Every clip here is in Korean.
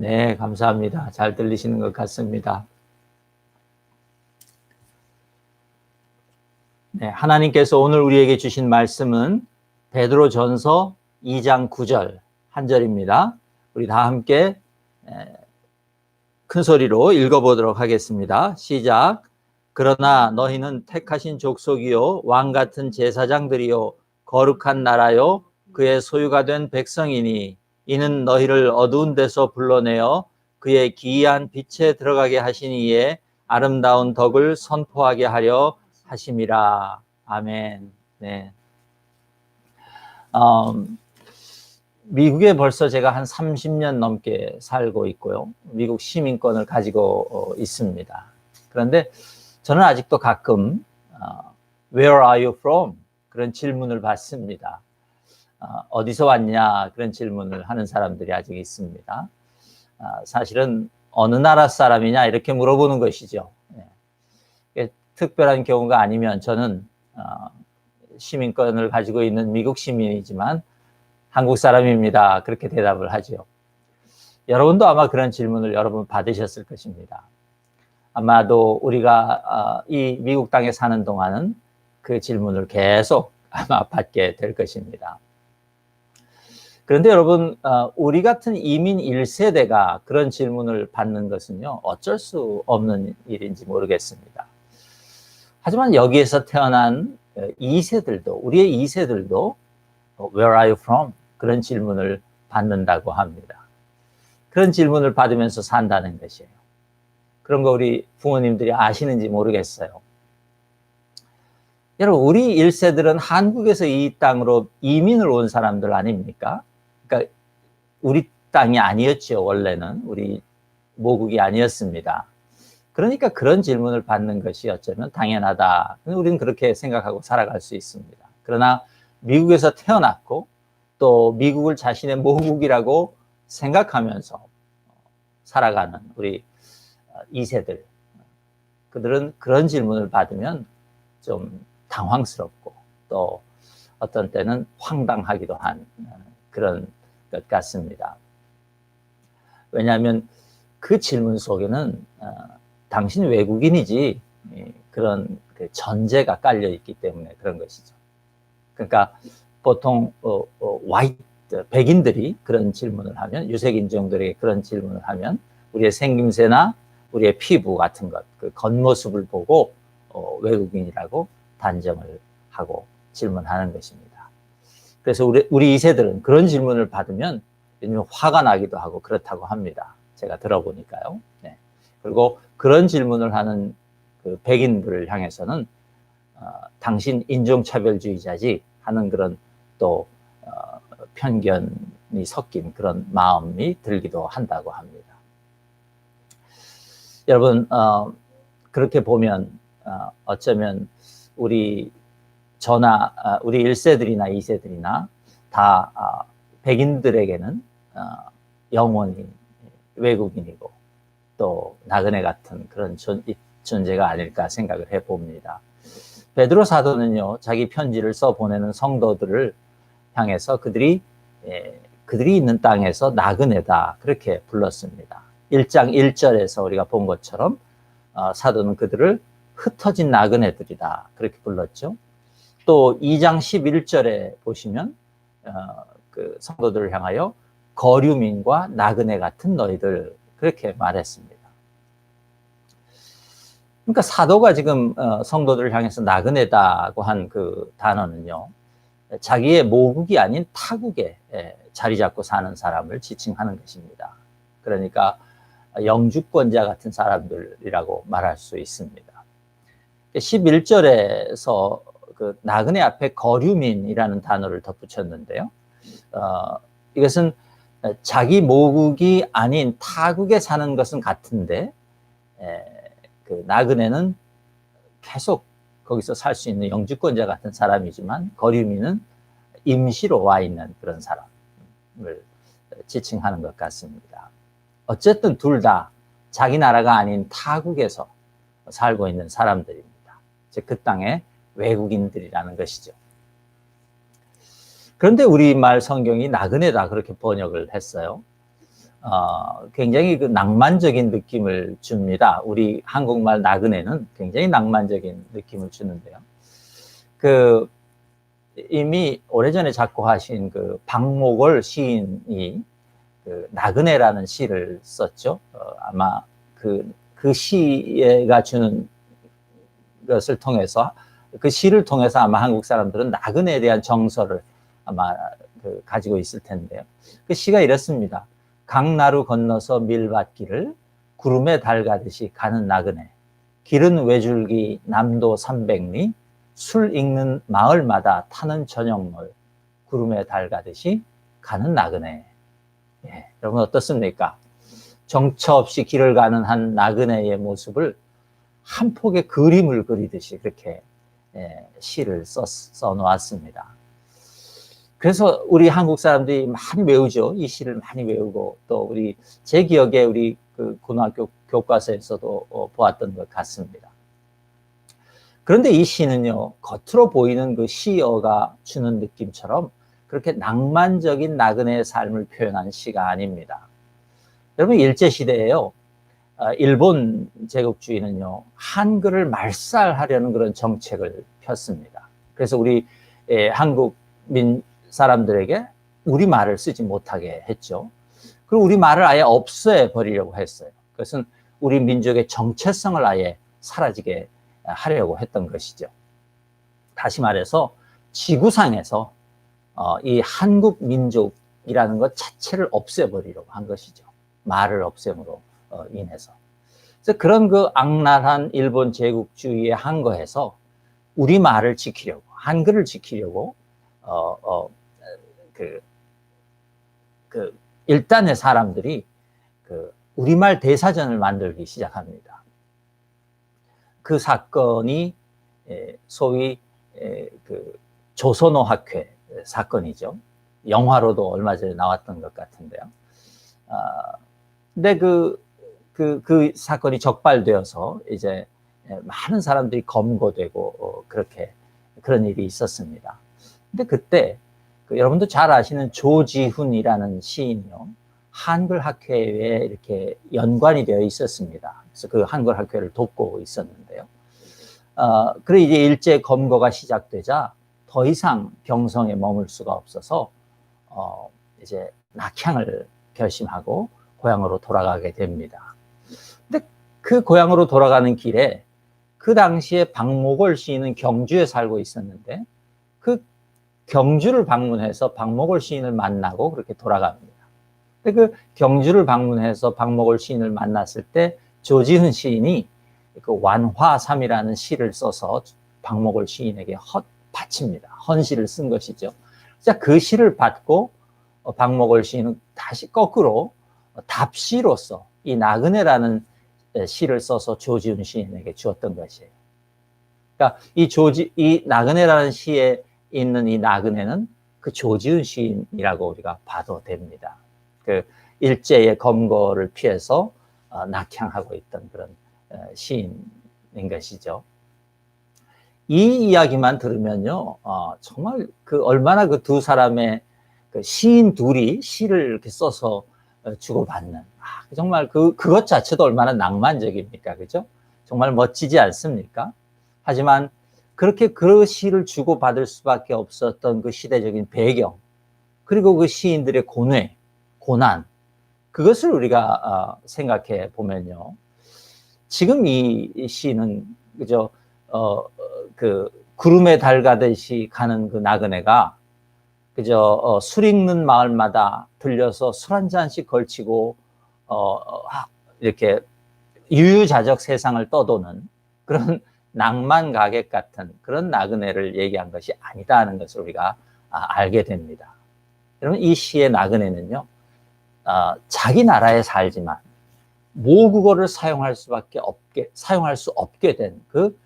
네, 감사합니다. 잘 들리시는 것 같습니다. 네, 하나님께서 오늘 우리에게 주신 말씀은 베드로전서 2장 9절 한 절입니다. 우리 다 함께 큰 소리로 읽어보도록 하겠습니다. 시작. 그러나 너희는 택하신 족속이요 왕 같은 제사장들이요 거룩한 나라요 그의 소유가 된 백성이니 이는 너희를 어두운 데서 불러내어 그의 기이한 빛에 들어가게 하시니에 아름다운 덕을 선포하게 하려 하심이라. 아멘. 네. 미국에 벌써 제가 한 30년 넘게 살고 있고요. 미국 시민권을 가지고 있습니다. 그런데 저는 아직도 가끔 Where are you from? 그런 질문을 받습니다. 어디서 왔냐? 그런 질문을 하는 사람들이 아직 있습니다. 사실은 어느 나라 사람이냐? 이렇게 물어보는 것이죠. 특별한 경우가 아니면 저는 시민권을 가지고 있는 미국 시민이지만 한국 사람입니다. 그렇게 대답을 하죠. 여러분도 아마 그런 질문을 여러 번 받으셨을 것입니다. 아마도 우리가 이 미국 땅에 사는 동안은 그 질문을 계속 아마 받게 될 것입니다. 그런데 여러분, 우리 같은 이민 1세대가 그런 질문을 받는 것은요, 어쩔 수 없는 일인지 모르겠습니다. 하지만 여기에서 태어난 2세들도, 우리의 2세들도 Where are you from? 그런 질문을 받는다고 합니다. 그런 질문을 받으면서 산다는 것이에요. 그런 거 우리 부모님들이 아시는지 모르겠어요. 여러분, 우리 1세들은 한국에서 이 땅으로 이민을 온 사람들 아닙니까? 그러니까 우리 땅이 아니었죠, 원래는. 우리 모국이 아니었습니다. 그러니까 그런 질문을 받는 것이 어쩌면 당연하다. 우리는 그렇게 생각하고 살아갈 수 있습니다. 그러나 미국에서 태어났고 또 미국을 자신의 모국이라고 생각하면서 살아가는 우리 2세들, 그들은 그런 질문을 받으면 좀 당황스럽고 또 어떤 때는 황당하기도 한 그런 것 같습니다. 왜냐하면 그 질문 속에는 당신 외국인이지 그런 전제가 깔려 있기 때문에 그런 것이죠. 그러니까 보통 백인들이 그런 질문을 하면, 유색인종들에게 그런 질문을 하면 우리의 생김새나 우리의 피부 같은 것, 그 겉모습을 보고 외국인이라고 단정을 하고 질문하는 것입니다. 그래서 우리 2세들은 그런 질문을 받으면 화가 나기도 하고 그렇다고 합니다. 제가 들어보니까요. 네. 그리고 그런 질문을 하는 그 백인들을 향해서는 당신 인종차별주의자지 하는 그런 또 편견이 섞인 그런 마음이 들기도 한다고 합니다. 여러분, 그렇게 보면 어쩌면 우리 1세들이나 2세들이나 다 백인들에게는 영원히 외국인이고 또 나그네 같은 그런 존재가 아닐까 생각을 해봅니다. 베드로 사도는요, 자기 편지를 써 보내는 성도들을 향해서 그들이 있는 땅에서 나그네다 그렇게 불렀습니다. 1장 1절에서 우리가 본 것처럼 사도는 그들을 흩어진 나그네들이다 그렇게 불렀죠. 또 2장 11절에 보시면 그 성도들을 향하여 거류민과 나그네 같은 너희들 그렇게 말했습니다. 그러니까 사도가 지금 성도들을 향해서 나그네다고 한 그 단어는요, 자기의 모국이 아닌 타국에 자리 잡고 사는 사람을 지칭하는 것입니다. 그러니까 영주권자 같은 사람들이라고 말할 수 있습니다. 11절에서 그 나그네 앞에 거류민이라는 단어를 덧붙였는데요. 이것은 자기 모국이 아닌 타국에 사는 것은 같은데 그 나그네는 계속 거기서 살 수 있는 영주권자 같은 사람이지만 거류민은 임시로 와 있는 그런 사람을 지칭하는 것 같습니다. 어쨌든 둘 다 자기 나라가 아닌 타국에서 살고 있는 사람들입니다. 즉 그 땅의 외국인들이라는 것이죠. 그런데 우리말 성경이 나그네다 그렇게 번역을 했어요. 굉장히 그 낭만적인 느낌을 줍니다. 우리 한국말 나그네는 굉장히 낭만적인 느낌을 주는데요. 그 이미 오래전에 작곡하신 그 박목월 시인이 그 나그네라는 시를 썼죠. 아마 그 시가 주는 것을 통해서, 그 시를 통해서 아마 한국 사람들은 나그네에 대한 정서를 아마 가지고 있을 텐데요. 그 시가 이렇습니다. 강나루 건너서 밀밭길을 구름에 달 가듯이 가는 나그네. 길은 외줄기 남도 300리, 술 읽는 마을마다 타는 저녁물, 구름에 달 가듯이 가는 나그네. 예, 여러분 어떻습니까? 정처 없이 길을 가는 한 나그네의 모습을 한 폭의 그림을 그리듯이 그렇게 시를 써놓았습니다. 그래서 우리 한국 사람들이 많이 외우죠. 이 시를 많이 외우고, 또 제 기억에 우리 그 고등학교 교과서에서도 보았던 것 같습니다. 그런데 이 시는요, 겉으로 보이는 그 시어가 주는 느낌처럼 그렇게 낭만적인 나그네의 삶을 표현한 시가 아닙니다. 여러분, 일제시대에요, 일본 제국주의는요, 한글을 말살하려는 그런 정책을 폈습니다. 그래서 우리 한국민 사람들에게 우리말을 쓰지 못하게 했죠. 그리고 우리말을 아예 없애버리려고 했어요. 그것은 우리 민족의 정체성을 아예 사라지게 하려고 했던 것이죠. 다시 말해서 지구상에서 이 한국 민족이라는 것 자체를 없애버리려고 한 것이죠. 말을 없앰으로 인해서. 그래서 그런 그 악랄한 일본 제국주의에 항거해서 우리말을 지키려고, 한글을 지키려고 일단의 사람들이 우리말 대사전을 만들기 시작합니다. 그 사건이 소위 조선어 학회 사건이죠. 영화로도 얼마 전에 나왔던 것 같은데요. 근데 그 사건이 적발되어서 이제 많은 사람들이 검거되고 그런 일이 있었습니다. 근데 그때 여러분도 잘 아시는 조지훈이라는 시인이요, 한글 학회에 이렇게 연관이 되어 있었습니다. 그래서 그 한글 학회를 돕고 있었는데요. 그래 이제 일제 검거가 시작되자 더 이상 경성에 머물 수가 없어서 이제 낙향을 결심하고 고향으로 돌아가게 됩니다. 근데 그 고향으로 돌아가는 길에 그 당시에 박목월 시인은 경주에 살고 있었는데 그 경주를 방문해서 박목월 시인을 만나고 그렇게 돌아갑니다. 근데 그 경주를 방문해서 박목월 시인을 만났을 때 조지훈 시인이 그 완화삼이라는 시를 써서 박목월 시인에게 바칩니다. 헌시를 쓴 것이죠. 자, 그 시를 받고 박목월 시인은 다시 거꾸로 답시로서 이 나그네라는 시를 써서 조지훈 시인에게 주었던 것이에요. 그러니까 이 나그네라는 시에 있는 이 나그네는 그 조지훈 시인이라고 우리가 봐도 됩니다. 그 일제의 검거를 피해서 낙향하고 있던 그런 시인인 것이죠. 이 이야기만 들으면요, 정말 얼마나 그 두 사람의 그 시인 둘이 시를 이렇게 써서 주고받는, 정말 그것 자체도 얼마나 낭만적입니까? 그죠? 정말 멋지지 않습니까? 하지만 그렇게 그 시를 주고받을 수밖에 없었던 그 시대적인 배경, 그리고 그 시인들의 고뇌, 고난, 그것을 우리가 생각해 보면요, 지금 이 시는 그저 구름에 달 가듯이 가는 그 나그네가 그저 술 읽는 마을마다 들려서 술 한 잔씩 걸치고 이렇게 유유자적 세상을 떠도는 그런 낭만 가객 같은 그런 나그네를 얘기한 것이 아니다는 것을 우리가 알게 됩니다. 여러분, 이 시의 나그네는요, 자기 나라에 살지만 모국어를 사용할 수 없게 된 그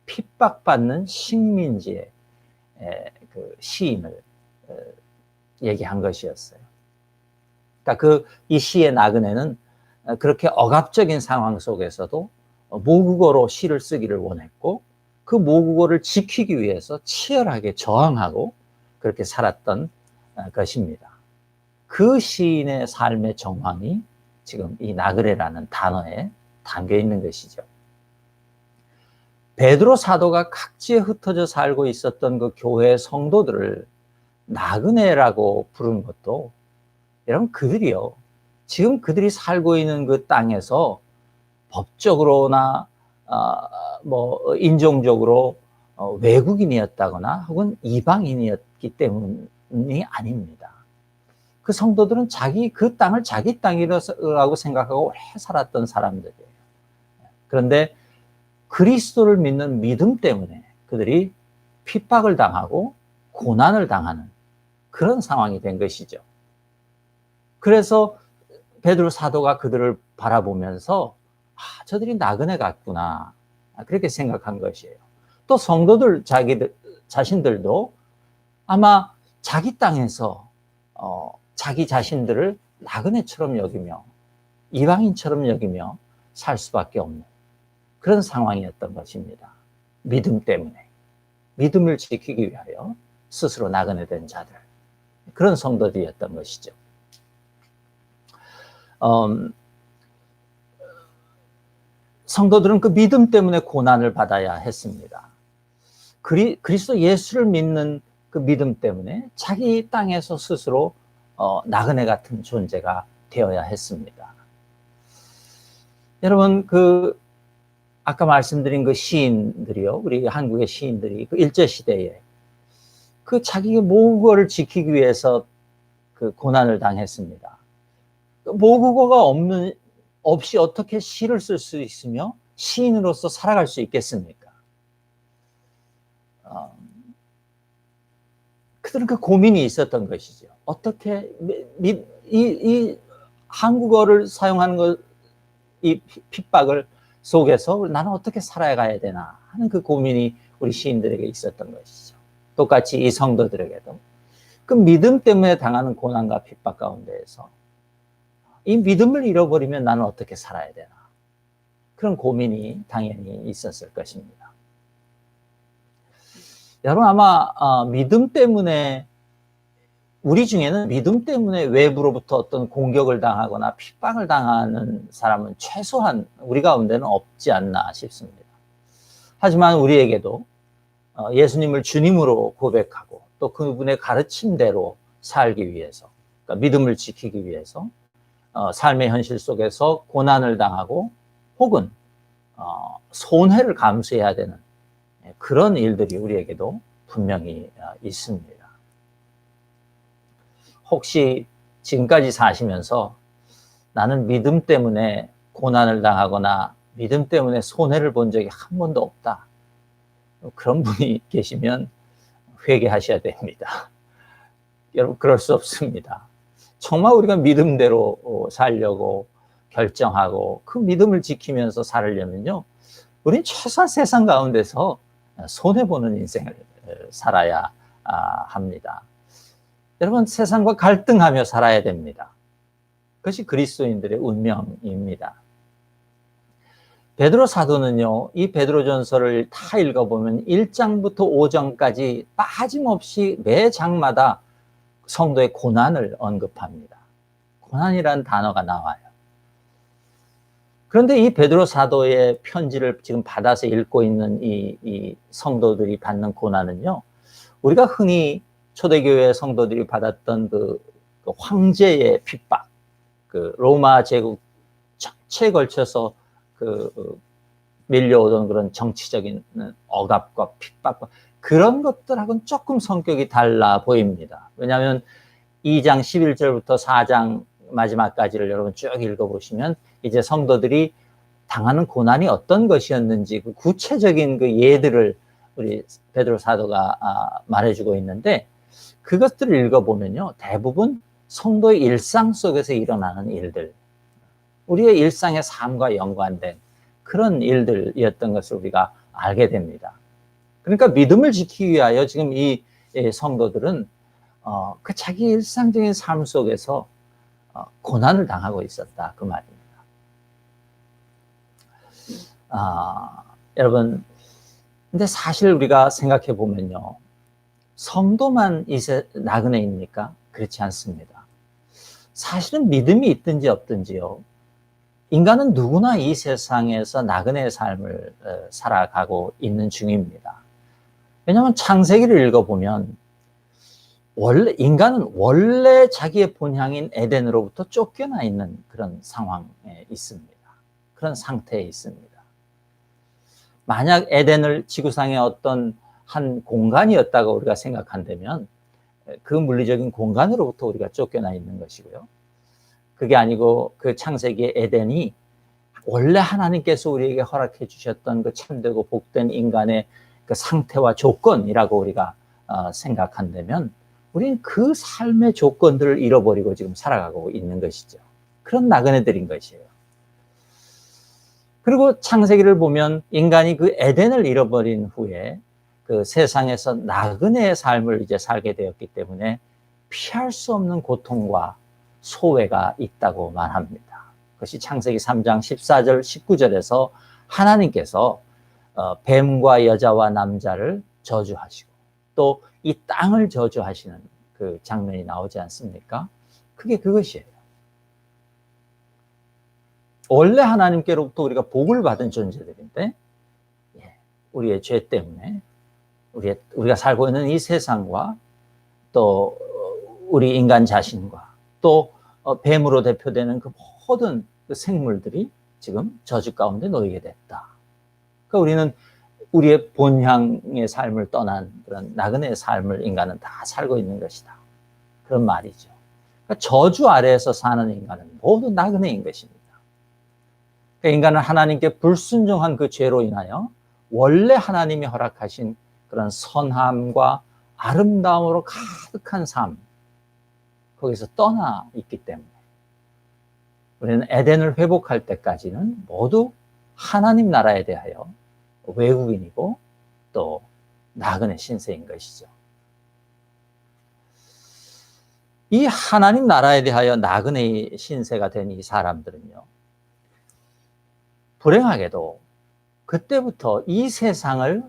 핍박받는 식민지의 그 시인을 얘기한 것이었어요. 그러니까 이 시의 나그네는 그렇게 억압적인 상황 속에서도 모국어로 시를 쓰기를 원했고, 그 모국어를 지키기 위해서 치열하게 저항하고 그렇게 살았던 것입니다. 그 시인의 삶의 정황이 지금 이 나그네라는 단어에 담겨 있는 것이죠. 베드로 사도가 각지에 흩어져 살고 있었던 그 교회 성도들을 나그네라고 부른 것도, 여러분, 그들이요, 지금 그들이 살고 있는 그 땅에서 법적으로나 인종적으로 외국인이었다거나 혹은 이방인이었기 때문이 아닙니다. 그 성도들은 그 땅을 자기 땅이라고 생각하고 오래 살았던 사람들이에요. 그런데 그리스도를 믿는 믿음 때문에 그들이 핍박을 당하고 고난을 당하는 그런 상황이 된 것이죠. 그래서 베드로 사도가 그들을 바라보면서 저들이 나그네 같구나, 그렇게 생각한 것이에요. 또 성도들 자신들도 아마 자기 땅에서 자기 자신들을 나그네처럼 여기며 이방인처럼 여기며 살 수밖에 없는 그런 상황이었던 것입니다. 믿음 때문에, 믿음을 지키기 위하여 스스로 나그네 된 자들, 그런 성도들이었던 것이죠. 성도들은 그 믿음 때문에 고난을 받아야 했습니다. 그리스도 예수를 믿는 그 믿음 때문에 자기 땅에서 스스로 나그네 같은 존재가 되어야 했습니다. 여러분, 아까 말씀드린 그 시인들이요, 우리 한국의 시인들이 그 일제시대에 그 자기의 모국어를 지키기 위해서 그 고난을 당했습니다. 모국어가 없이 어떻게 시를 쓸 수 있으며 시인으로서 살아갈 수 있겠습니까? 그들은 그 고민이 있었던 것이죠. 어떻게 이 한국어를 사용하는 이 핍박을 속에서 나는 어떻게 살아가야 되나 하는 그 고민이 우리 시인들에게 있었던 것이죠. 똑같이 이 성도들에게도 그 믿음 때문에 당하는 고난과 핍박 가운데에서 이 믿음을 잃어버리면 나는 어떻게 살아야 되나, 그런 고민이 당연히 있었을 것입니다. 여러분, 아마 믿음 때문에, 우리 중에는 믿음 때문에 외부로부터 어떤 공격을 당하거나 핍박을 당하는 사람은 최소한 우리 가운데는 없지 않나 싶습니다. 하지만 우리에게도 예수님을 주님으로 고백하고 또 그분의 가르침대로 살기 위해서, 그러니까 믿음을 지키기 위해서 삶의 현실 속에서 고난을 당하고 혹은 손해를 감수해야 되는 그런 일들이 우리에게도 분명히 있습니다. 혹시 지금까지 사시면서 나는 믿음 때문에 고난을 당하거나 믿음 때문에 손해를 본 적이 한 번도 없다, 그런 분이 계시면 회개하셔야 됩니다. 여러분, 그럴 수 없습니다. 정말 우리가 믿음대로 살려고 결정하고 그 믿음을 지키면서 살려면요, 우리는 최소한 세상 가운데서 손해보는 인생을 살아야 합니다. 여러분, 세상과 갈등하며 살아야 됩니다. 그것이 그리스도인들의 운명입니다. 베드로 사도는요, 이 베드로전서를 다 읽어보면 1장부터 5장까지 빠짐없이 매 장마다 성도의 고난을 언급합니다. 고난이라는 단어가 나와요. 그런데 이 베드로 사도의 편지를 지금 받아서 읽고 있는 이 성도들이 받는 고난은요, 우리가 흔히 초대교회 성도들이 받았던 그 황제의 핍박, 그 로마 제국 전체에 걸쳐서 밀려오던 그런 정치적인 억압과 핍박과 그런 것들하고는 조금 성격이 달라 보입니다. 왜냐하면 2장 11절부터 4장 마지막까지를 여러분 쭉 읽어보시면 이제 성도들이 당하는 고난이 어떤 것이었는지 그 구체적인 그 예들을 우리 베드로 사도가 말해주고 있는데, 그것들을 읽어보면요, 대부분 성도의 일상 속에서 일어나는 일들, 우리의 일상의 삶과 연관된 그런 일들이었던 것을 우리가 알게 됩니다. 그러니까 믿음을 지키기 위하여 지금 이 성도들은 그 자기 일상적인 삶 속에서 고난을 당하고 있었다, 그 말입니다. 여러분, 근데 사실 우리가 생각해 보면요, 성도만 나그네입니까? 그렇지 않습니다. 사실은 믿음이 있든지 없든지요, 인간은 누구나 이 세상에서 나그네의 삶을 살아가고 있는 중입니다. 왜냐하면 창세기를 읽어보면 인간은 원래 자기의 본향인 에덴으로부터 쫓겨나 있는 그런 상황에 있습니다. 그런 상태에 있습니다. 만약 에덴을 지구상의 어떤 한 공간이었다고 우리가 생각한다면 그 물리적인 공간으로부터 우리가 쫓겨나 있는 것이고요. 그게 아니고 그 창세기의 에덴이 원래 하나님께서 우리에게 허락해 주셨던 그 참되고 복된 인간의 그 상태와 조건이라고 우리가 생각한다면 우리는 그 삶의 조건들을 잃어버리고 지금 살아가고 있는 것이죠. 그런 나그네들인 것이에요. 그리고 창세기를 보면 인간이 그 에덴을 잃어버린 후에 그 세상에서 나그네의 삶을 이제 살게 되었기 때문에 피할 수 없는 고통과 소외가 있다고 말합니다. 그것이 창세기 3장 14절 19절에서 하나님께서 뱀과 여자와 남자를 저주하시고 또 이 땅을 저주하시는 그 장면이 나오지 않습니까? 그게 그것이에요. 원래 하나님께로부터 우리가 복을 받은 존재들인데 우리의 죄 때문에 우리가 살고 있는 이 세상과 또 우리 인간 자신과 또 뱀으로 대표되는 그 모든 그 생물들이 지금 저주 가운데 놓이게 됐다. 그러니까 우리는 우리의 본향의 삶을 떠난 그런 나그네의 삶을 인간은 다 살고 있는 것이다. 그런 말이죠. 그러니까 저주 아래에서 사는 인간은 모두 나그네인 것입니다. 그러니까 인간은 하나님께 불순종한 그 죄로 인하여 원래 하나님이 허락하신 그런 선함과 아름다움으로 가득한 삶, 거기서 떠나 있기 때문에 우리는 에덴을 회복할 때까지는 모두 하나님 나라에 대하여 외국인이고 또 나그네 신세인 것이죠. 이 하나님 나라에 대하여 나그네 신세가 된 이 사람들은요, 불행하게도 그때부터 이 세상을,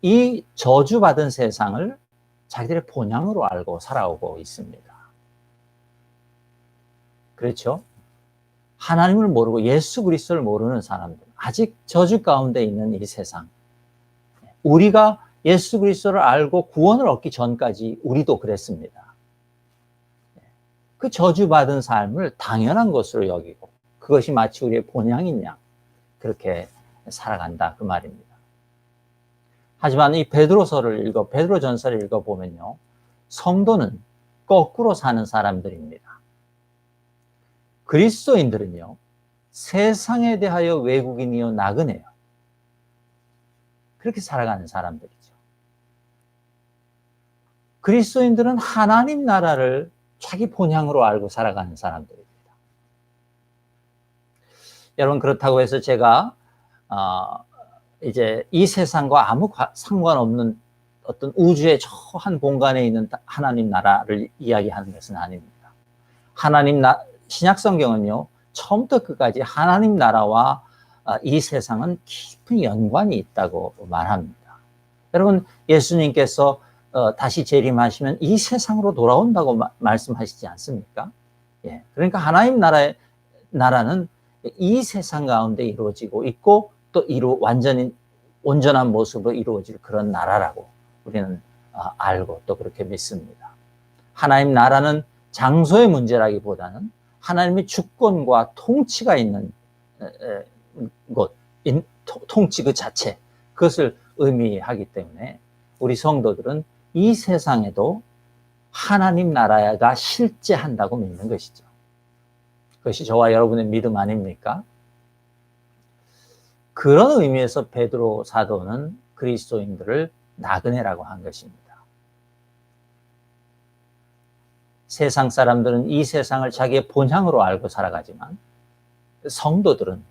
이 저주받은 세상을 자기들의 본향으로 알고 살아오고 있습니다. 그렇죠? 하나님을 모르고 예수 그리스도를 모르는 사람들, 아직 저주 가운데 있는 이 세상, 우리가 예수 그리스도를 알고 구원을 얻기 전까지 우리도 그랬습니다. 그 저주받은 삶을 당연한 것으로 여기고 그것이 마치 우리의 본향인 양 그렇게 살아간다 그 말입니다. 하지만 이 베드로전서를 읽어보면요, 성도는 거꾸로 사는 사람들입니다. 그리스도인들은요, 세상에 대하여 외국인이요 나그네요. 그렇게 살아가는 사람들이죠. 그리스도인들은 하나님 나라를 자기 본향으로 알고 살아가는 사람들입니다. 여러분, 그렇다고 해서 제가 이제 이 세상과 아무 상관없는 어떤 우주의 저 한 공간에 있는 하나님 나라를 이야기하는 것은 아닙니다. 신약 성경은요, 처음부터 끝까지 하나님 나라와 이 세상은 깊은 연관이 있다고 말합니다. 여러분, 예수님께서 다시 재림하시면 이 세상으로 돌아온다고 말씀하시지 않습니까? 예, 그러니까 하나님 나라는 이 세상 가운데 이루어지고 있고 또 완전히 온전한 모습으로 이루어질 그런 나라라고 우리는 알고 또 그렇게 믿습니다. 하나님 나라는 장소의 문제라기보다는 하나님의 주권과 통치가 있는 곳, 통치 그 자체, 그것을 의미하기 때문에 우리 성도들은 이 세상에도 하나님 나라가 실제한다고 믿는 것이죠. 그것이 저와 여러분의 믿음 아닙니까? 그런 의미에서 베드로 사도는 그리스도인들을 나그네라고 한 것입니다. 세상 사람들은 이 세상을 자기의 본향으로 알고 살아가지만 성도들은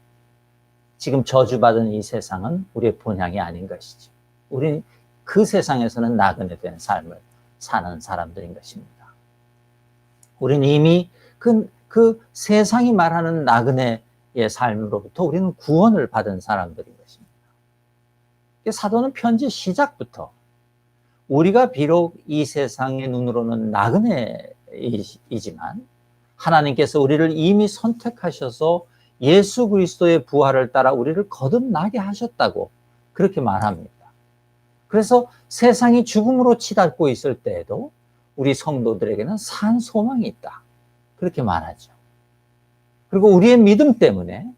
지금 저주받은 이 세상은 우리의 본향이 아닌 것이죠. 우리는 그 세상에서는 나그네 된 삶을 사는 사람들인 것입니다. 우리는 이미 그 세상이 말하는 나그네의 삶으로부터 우리는 구원을 받은 사람들인 것입니다. 사도는 편지 시작부터 우리가 비록 이 세상의 눈으로는 나그네이지만 하나님께서 우리를 이미 선택하셔서 예수 그리스도의 부활을 따라 우리를 거듭나게 하셨다고 그렇게 말합니다. 그래서 세상이 죽음으로 치닫고 있을 때에도 우리 성도들에게는 산 소망이 있다. 그렇게 말하죠. 그리고 우리의 믿음 때문에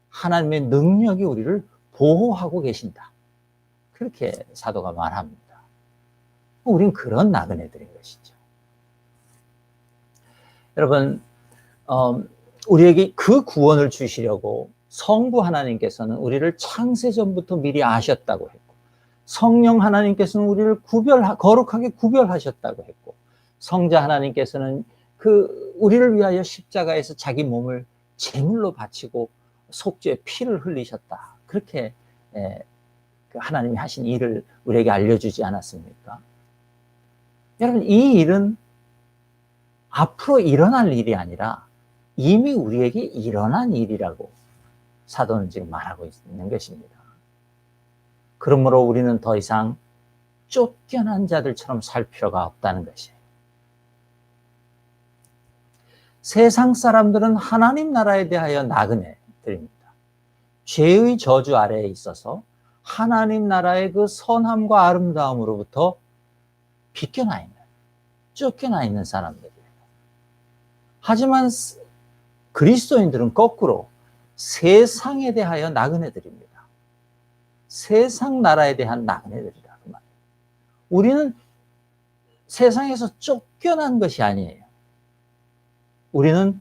하나님의 능력이 우리를 보호하고 계신다. 그렇게 사도가 말합니다. 우린 그런 나그네들인 것이죠. 여러분, 우리에게 그 구원을 주시려고 성부 하나님께서는 우리를 창세전부터 미리 아셨다고 했고, 성령 하나님께서는 우리를 거룩하게 구별하셨다고 했고, 성자 하나님께서는 우리를 위하여 십자가에서 자기 몸을 제물로 바치고 속죄의 피를 흘리셨다. 그렇게 하나님이 하신 일을 우리에게 알려주지 않았습니까? 여러분, 이 일은 앞으로 일어날 일이 아니라 이미 우리에게 일어난 일이라고 사도는 지금 말하고 있는 것입니다. 그러므로 우리는 더 이상 쫓겨난 자들처럼 살 필요가 없다는 것이에요. 세상 사람들은 하나님 나라에 대하여 나그네들입니다. 죄의 저주 아래에 있어서 하나님 나라의 그 선함과 아름다움으로부터 비껴나 있는, 쫓겨나 있는 사람들이에요. 하지만 그리스도인들은 거꾸로 세상에 대하여 나그네들입니다. 세상 나라에 대한 나그네들이라 그 말이에요. 우리는 세상에서 쫓겨난 것이 아니에요. 우리는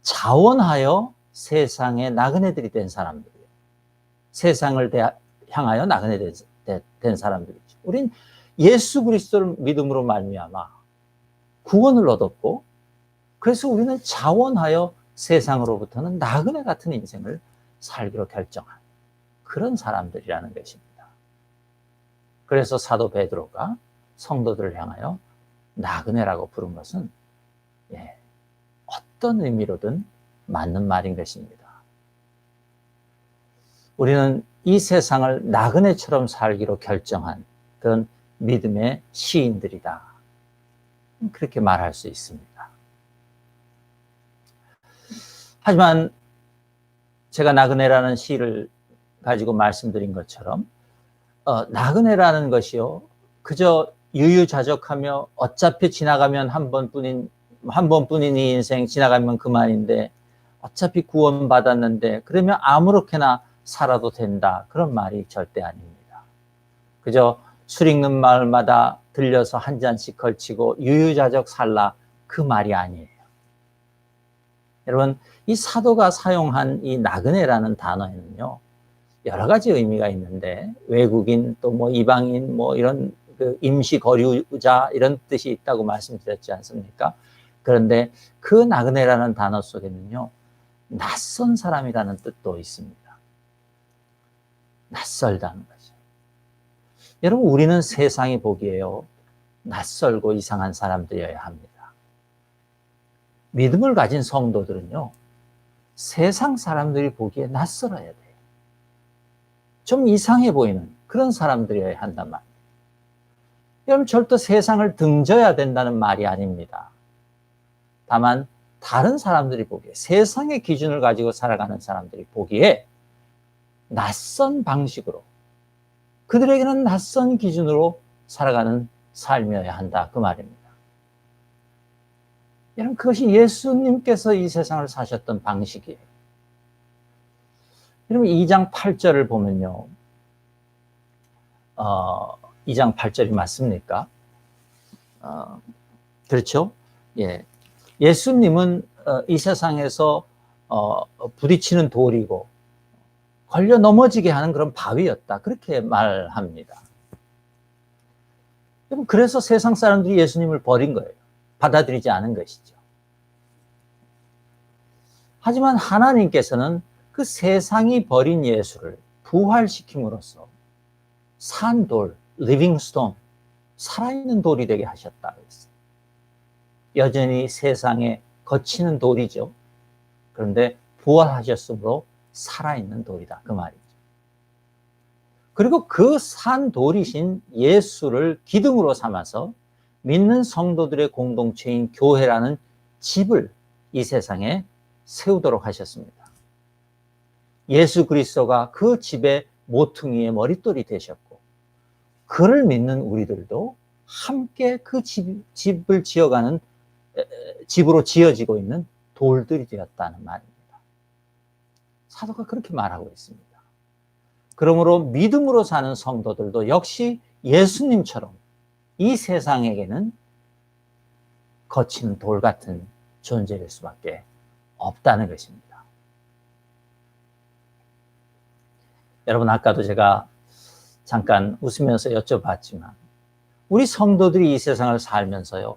자원하여 세상의 나그네들이 된 사람들이에요. 세상을 향하여 나그네 된 사람들이죠. 우린 예수 그리스도를 믿음으로 말미암아 구원을 얻었고, 그래서 우리는 자원하여 세상으로부터는 나그네 같은 인생을 살기로 결정한 그런 사람들이라는 것입니다. 그래서 사도 베드로가 성도들을 향하여 나그네라고 부른 것은 어떤 의미로든 맞는 말인 것입니다. 우리는 이 세상을 나그네처럼 살기로 결정한 그런 믿음의 시인들이다. 그렇게 말할 수 있습니다. 하지만 제가 나그네라는 시를 가지고 말씀드린 것처럼 나그네라는 것이요, 그저 유유자적하며 어차피 지나가면 한 번뿐인 이 인생 지나가면 그만인데 어차피 구원받았는데 그러면 아무렇게나 살아도 된다, 그런 말이 절대 아닙니다. 그저 술 읽는 마을마다 들려서 한 잔씩 걸치고 유유자적 살라, 그 말이 아니에요. 여러분, 이 사도가 사용한 이 나그네라는 단어에는요, 여러 가지 의미가 있는데, 외국인 또 뭐 이방인 뭐 이런 임시 거류자 이런 뜻이 있다고 말씀드렸지 않습니까? 그런데 그 나그네라는 단어 속에는요, 낯선 사람이라는 뜻도 있습니다. 낯설다는 거죠. 여러분, 우리는 세상이 보기에요, 낯설고 이상한 사람들이어야 합니다. 믿음을 가진 성도들은요, 세상 사람들이 보기에 낯설어야 돼요. 좀 이상해 보이는 그런 사람들이어야 한단 말이에요. 여러분, 절대 세상을 등져야 된다는 말이 아닙니다. 다만 다른 사람들이 보기에, 세상의 기준을 가지고 살아가는 사람들이 보기에 낯선 방식으로, 그들에게는 낯선 기준으로 살아가는 삶이어야 한다, 그 말입니다. 여러분, 그것이 예수님께서 이 세상을 사셨던 방식이에요. 여러분, 2장 8절을 보면요, 2장 8절이 맞습니까? 그렇죠? 예. 예수님은 이 세상에서 부딪히는 돌이고 걸려 넘어지게 하는 그런 바위였다, 그렇게 말합니다. 여러분, 그래서 세상 사람들이 예수님을 버린 거예요. 받아들이지 않은 것이죠. 하지만 하나님께서는 그 세상이 버린 예수를 부활시킴으로써 산돌, 리빙 스톤, 살아있는 돌이 되게 하셨다 그랬어요. 여전히 세상에 거치는 돌이죠. 그런데 부활하셨으므로 살아있는 돌이다, 그 말이죠. 그리고 그 산돌이신 예수를 기둥으로 삼아서 믿는 성도들의 공동체인 교회라는 집을 이 세상에 세우도록 하셨습니다. 예수 그리스도가 그 집의 모퉁이의 머릿돌이 되셨고, 그를 믿는 우리들도 함께 그 집을 지어가는, 집으로 지어지고 있는 돌들이 되었다는 말입니다. 사도가 그렇게 말하고 있습니다. 그러므로 믿음으로 사는 성도들도 역시 예수님처럼 이 세상에게는 거치는 돌 같은 존재일 수밖에 없다는 것입니다. 여러분, 아까도 제가 잠깐 웃으면서 여쭤봤지만, 우리 성도들이 이 세상을 살면서요,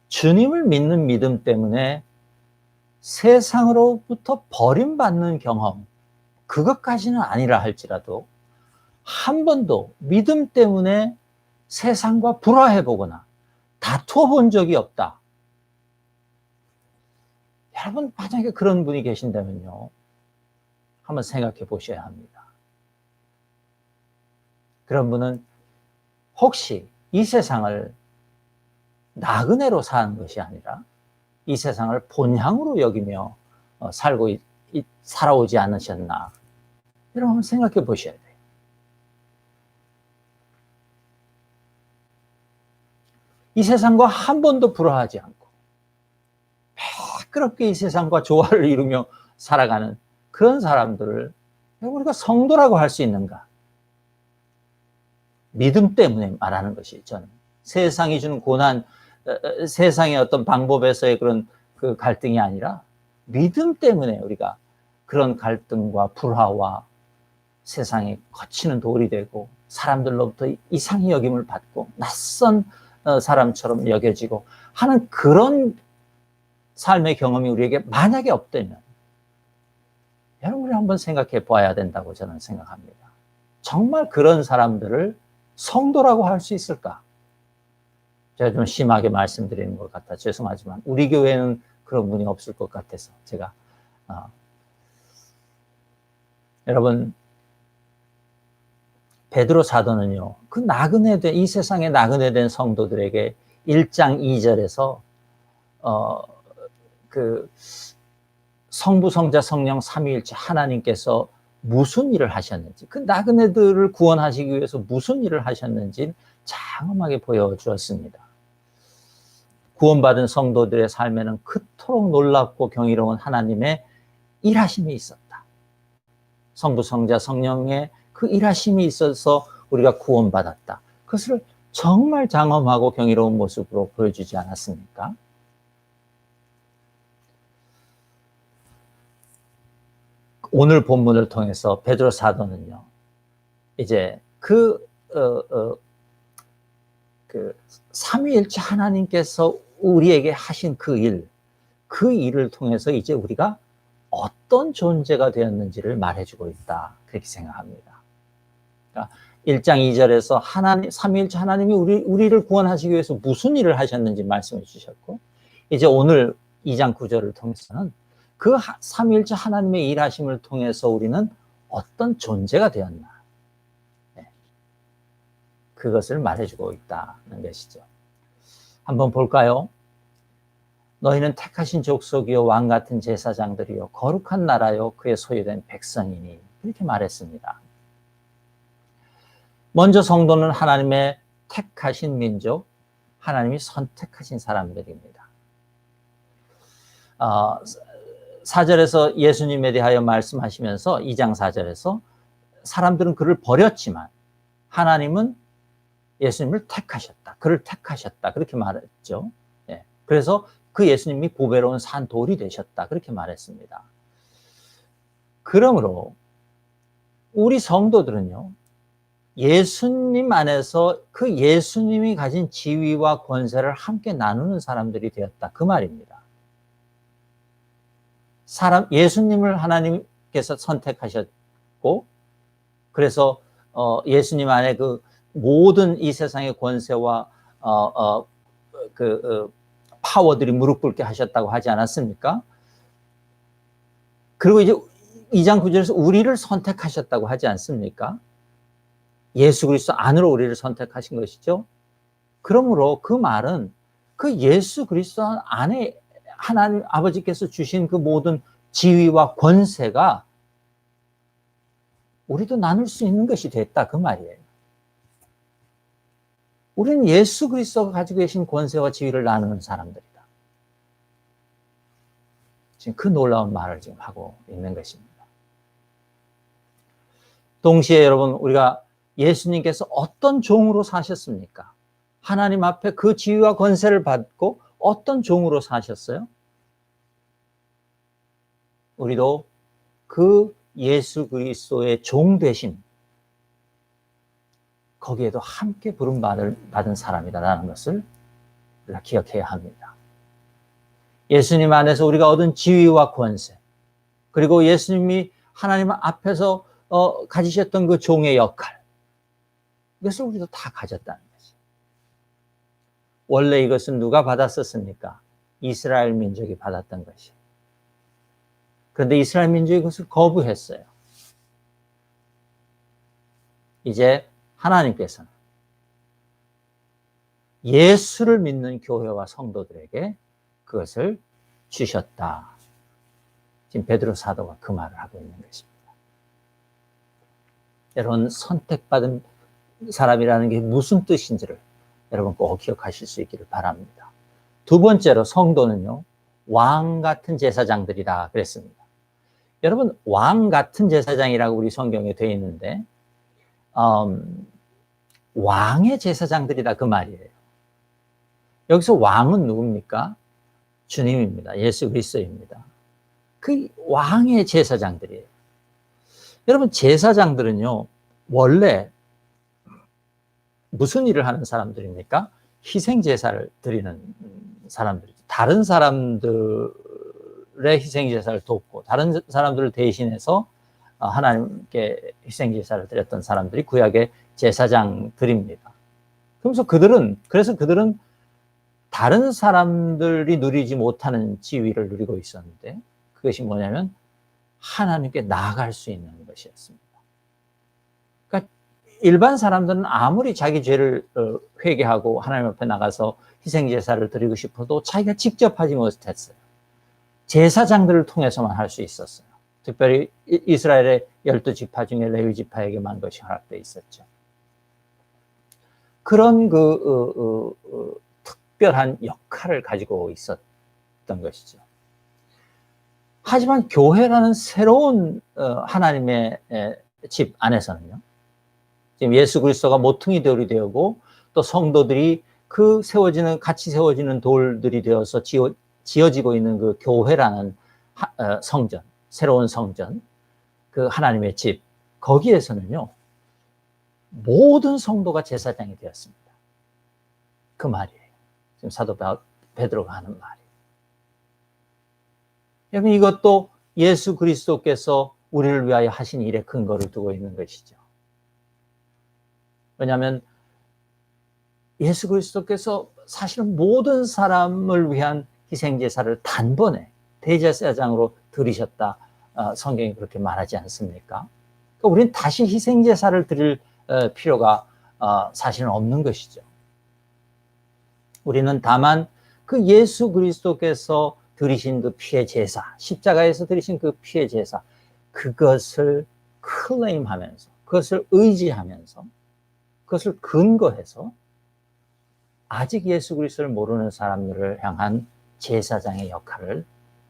주님을 믿는 믿음 때문에 세상으로부터 버림받는 경험, 그것까지는 아니라 할지라도 한 번도 믿음 때문에 세상과 불화해보거나 다투어 본 적이 없다. 여러분, 만약에 그런 분이 계신다면요, 한번 생각해 보셔야 합니다. 그런 분은 혹시 이 세상을 나그네로 사는 것이 아니라 이 세상을 본향으로 여기며 살아오지 않으셨나? 여러분, 한번 생각해 보셔야 돼요. 이 세상과 한 번도 불화하지 않고 매끄럽게 이 세상과 조화를 이루며 살아가는 그런 사람들을 우리가 성도라고 할 수 있는가? 믿음 때문에 말하는 것이, 저는 세상이 주는 고난, 세상의 어떤 방법에서의 그런 그 갈등이 아니라 믿음 때문에 우리가 그런 갈등과 불화와 세상에 거치는 돌이 되고 사람들로부터 이상히 여김을 받고 낯선 사람처럼 여겨지고 하는 그런 삶의 경험이 우리에게 만약에 없다면, 여러분이 한번 생각해 봐야 된다고 저는 생각합니다. 정말 그런 사람들을 성도라고 할 수 있을까? 제가 좀 심하게 말씀드리는 것 같아 죄송하지만 우리 교회는 그런 분이 없을 것 같아서 제가 여러분, 베드로 사도는요, 그 나그네된, 이 세상에 나그네된 성도들에게 1장 2절에서 그 성부, 성자, 성령 삼위일체 하나님께서 무슨 일을 하셨는지, 그 나그네들을 구원하시기 위해서 무슨 일을 하셨는지 장엄하게 보여주었습니다. 구원받은 성도들의 삶에는 그토록 놀랍고 경이로운 하나님의 일하심이 있었다. 성부, 성자, 성령의 그 일하심이 있어서 우리가 구원받았다. 그것을 정말 장엄하고 경이로운 모습으로 보여주지 않았습니까? 오늘 본문을 통해서 베드로 사도는요, 이제 그 삼위일체 하나님께서 우리에게 하신 그 일을 통해서 이제 우리가 어떤 존재가 되었는지를 말해주고 있다, 그렇게 생각합니다. 그러니까 1장 2절에서 삼위일체 하나님이 우리를 구원하시기 위해서 무슨 일을 하셨는지 말씀해 주셨고, 이제 오늘 2장 9절을 통해서는 그 삼위일체 하나님의 일하심을 통해서 우리는 어떤 존재가 되었나, 그것을 말해주고 있다는 것이죠. 한번 볼까요? 너희는 택하신 족속이요 왕 같은 제사장들이요 거룩한 나라요 그의 소유된 백성이니, 이렇게 말했습니다. 먼저 성도는 하나님의 택하신 민족, 하나님이 선택하신 사람들입니다. 4절에서 예수님에 대하여 말씀하시면서 2장 4절에서 사람들은 그를 버렸지만 하나님은 예수님을 택하셨다, 그를 택하셨다, 그렇게 말했죠. 그래서 그 예수님이 보배로운 산 돌이 되셨다, 그렇게 말했습니다. 그러므로 우리 성도들은요, 예수님 안에서 그 예수님이 가진 지위와 권세를 함께 나누는 사람들이 되었다, 그 말입니다. 예수님을 하나님께서 선택하셨고, 그래서 예수님 안에 그 모든 이 세상의 권세와 파워들이 무릎 꿇게 하셨다고 하지 않았습니까? 그리고 이제 2장 9절에서 우리를 선택하셨다고 하지 않습니까? 예수 그리스도 안으로 우리를 선택하신 것이죠. 그러므로 그 말은 그 예수 그리스도 안에 하나님 아버지께서 주신 그 모든 지위와 권세가 우리도 나눌 수 있는 것이 됐다 그 말이에요. 우리는 예수 그리스도가 가지고 계신 권세와 지위를 나누는 사람들이다. 지금 그 놀라운 말을 지금 하고 있는 것입니다. 동시에 여러분, 우리가 예수님께서 어떤 종으로 사셨습니까? 하나님 앞에 그 지위와 권세를 받고 어떤 종으로 사셨어요? 우리도 그 예수 그리스도의 종 되신, 거기에도 함께 부름받은 사람이다라는 것을 우리가 기억해야 합니다. 예수님 안에서 우리가 얻은 지위와 권세, 그리고 예수님이 하나님 앞에서 가지셨던 그 종의 역할, 이것을 우리도 다 가졌다는 거죠. 원래 이것은 누가 받았었습니까? 이스라엘 민족이 받았던 것이에요. 그런데 이스라엘 민족이 그것을 거부했어요. 이제 하나님께서는 예수를 믿는 교회와 성도들에게 그것을 주셨다. 지금 베드로 사도가 그 말을 하고 있는 것입니다. 여러분, 선택받은 사람이라는 게 무슨 뜻인지를 여러분 꼭 기억하실 수 있기를 바랍니다. 두 번째로 성도는요, 왕 같은 제사장들이다 그랬습니다. 여러분, 왕 같은 제사장이라고 우리 성경에 되어 있는데 왕의 제사장들이다 그 말이에요. 여기서 왕은 누굽니까? 주님입니다. 예수 그리스도입니다. 그 왕의 제사장들이에요. 여러분, 제사장들은요, 원래 무슨 일을 하는 사람들입니까? 희생 제사를 드리는 사람들이죠. 다른 사람들의 희생 제사를 돕고 다른 사람들을 대신해서 하나님께 희생 제사를 드렸던 사람들이 구약의 제사장들입니다. 그래서 그들은 다른 사람들이 누리지 못하는 지위를 누리고 있었는데, 그것이 뭐냐면 하나님께 나아갈 수 있는 것이었습니다. 그러니까 일반 사람들은 아무리 자기 죄를 회개하고 하나님 앞에 나가서 희생 제사를 드리고 싶어도 자기가 직접 하지 못했어요. 제사장들을 통해서만 할 수 있었어요. 특별히 이스라엘의 12지파 중에 레위 지파에게만 그것이 허락되어 있었죠. 그런 특별한 역할을 가지고 있었던 것이죠. 하지만 교회라는 새로운 하나님의 집 안에서는요, 지금 예수 그리스도가 모퉁이 돌이 되고 또 성도들이 그 같이 세워지는 돌들이 되어서 지어지고 있는 그 교회라는 성전, 새로운 성전, 그 하나님의 집, 거기에서는요, 모든 성도가 제사장이 되었습니다. 그 말이에요. 지금 사도 베드로가 하는 말이에요. 여러분, 이것도 예수 그리스도께서 우리를 위하여 하신 일에 근거를 두고 있는 것이죠. 왜냐하면 예수 그리스도께서 사실은 모든 사람을 위한 희생제사를 단번에 대제사장으로 드리셨다. 성경이 그렇게 말하지 않습니까? 그러니까 우리는 다시 희생제사를 드릴 필요가 사실은 없는 것이죠. 우리는 다만 그 예수 그리스도께서 드리신 그 피의 제사, 십자가에서 드리신 그 피의 제사, 그것을 클레임하면서, 그것을 의지하면서, 그것을 근거해서 아직 예수 그리스도를 모르는 사람들을 향한 제사장의 역할을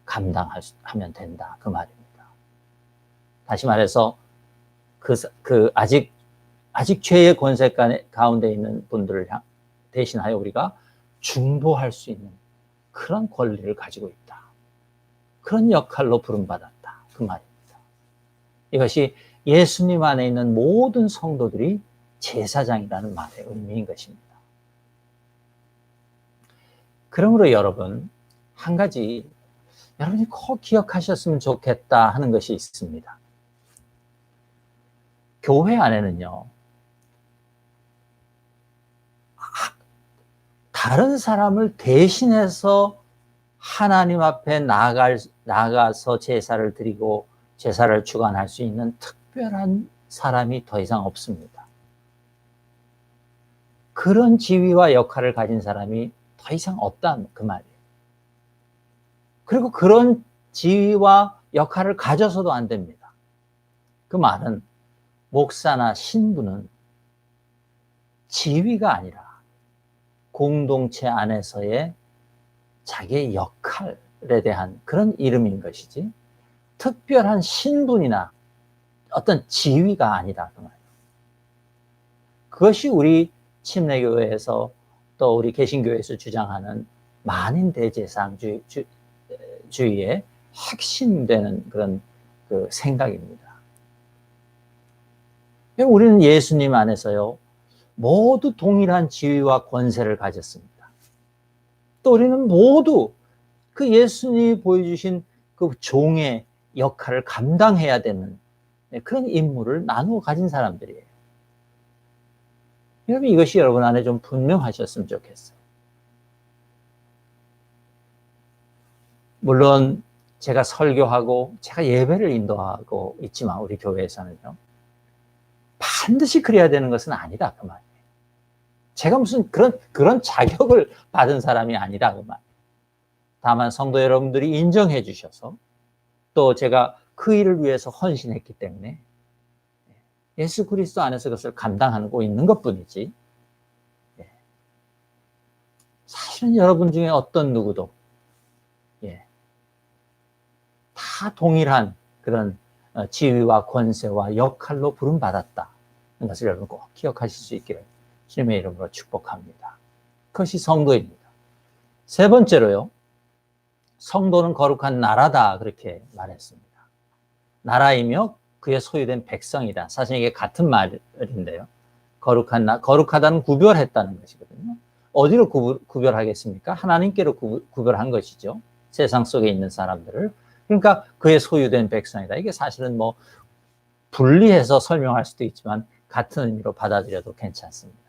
감당하면 된다 그 말입니다. 다시 말해서 아직 죄의 권세 가운데 있는 분들을 대신하여 우리가 중보할 수 있는 그런 권리를 가지고 있다. 그런 역할로 부름받았다 그 말입니다. 이것이 예수님 안에 있는 모든 성도들이 제사장이라는 말의 의미인 것입니다. 그러므로 여러분, 한 가지 여러분이 꼭 기억하셨으면 좋겠다 하는 것이 있습니다. 교회 안에는요, 다른 사람을 대신해서 하나님 앞에 나가서 제사를 드리고 제사를 주관할 수 있는 특별한 사람이 더 이상 없습니다. 그런 지위와 역할을 가진 사람이 더 이상 없다는 그 말이에요. 그리고 그런 지위와 역할을 가져서도 안 됩니다. 그 말은 목사나 신부는 지위가 아니라 공동체 안에서의 자기의 역할에 대한 그런 이름인 것이지, 특별한 신분이나 어떤 지위가 아니다 그 말이에요. 그것이 우리 침례교회에서 또 우리 개신교회에서 주장하는 만인대제사장주의의 핵심되는 그런 그 생각입니다. 우리는 예수님 안에서요, 모두 동일한 지위와 권세를 가졌습니다. 또 우리는 모두 그 예수님이 보여주신 그 종의 역할을 감당해야 되는 그런 임무를 나누어 가진 사람들이에요. 여러분, 이것이 여러분 안에 좀 분명하셨으면 좋겠어요. 물론 제가 설교하고 제가 예배를 인도하고 있지만 우리 교회에서는요, 반드시 그래야 되는 것은 아니다 그 말이에요. 제가 무슨 그런 자격을 받은 사람이 아니다 그 말이에요. 다만 성도 여러분들이 인정해 주셔서 또 제가 그 일을 위해서 헌신했기 때문에 예수 그리스도 안에서 그것을 감당하고 있는 것뿐이지, 사실은 여러분 중에 어떤 누구도 다 동일한 그런 지위와 권세와 역할로 부름받았다. 이것을 여러분 꼭 기억하실 수 있기를 주님의 이름으로 축복합니다. 그것이 성도입니다. 세 번째로요, 성도는 거룩한 나라다 그렇게 말했습니다. 나라이며 그의 소유된 백성이다. 사실 이게 같은 말인데요. 거룩하다는 구별했다는 것이거든요. 어디로 구별하겠습니까? 하나님께로 구별한 것이죠. 세상 속에 있는 사람들을. 그러니까 그의 소유된 백성이다. 이게 사실은 뭐 분리해서 설명할 수도 있지만 같은 의미로 받아들여도 괜찮습니다.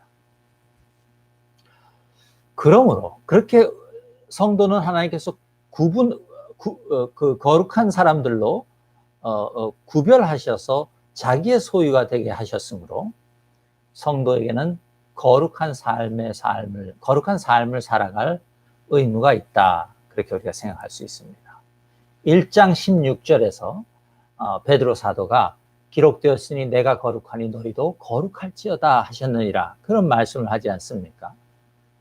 그러므로 그렇게 성도는 하나님께서 그 거룩한 사람들로 구별하셔서 자기의 소유가 되게 하셨으므로 성도에게는 거룩한 삶을 살아갈 의무가 있다. 그렇게 우리가 생각할 수 있습니다. 1장 16절에서 베드로 사도가 기록되었으니 내가 거룩하니 너희도 거룩할지어다 하셨느니라, 그런 말씀을 하지 않습니까?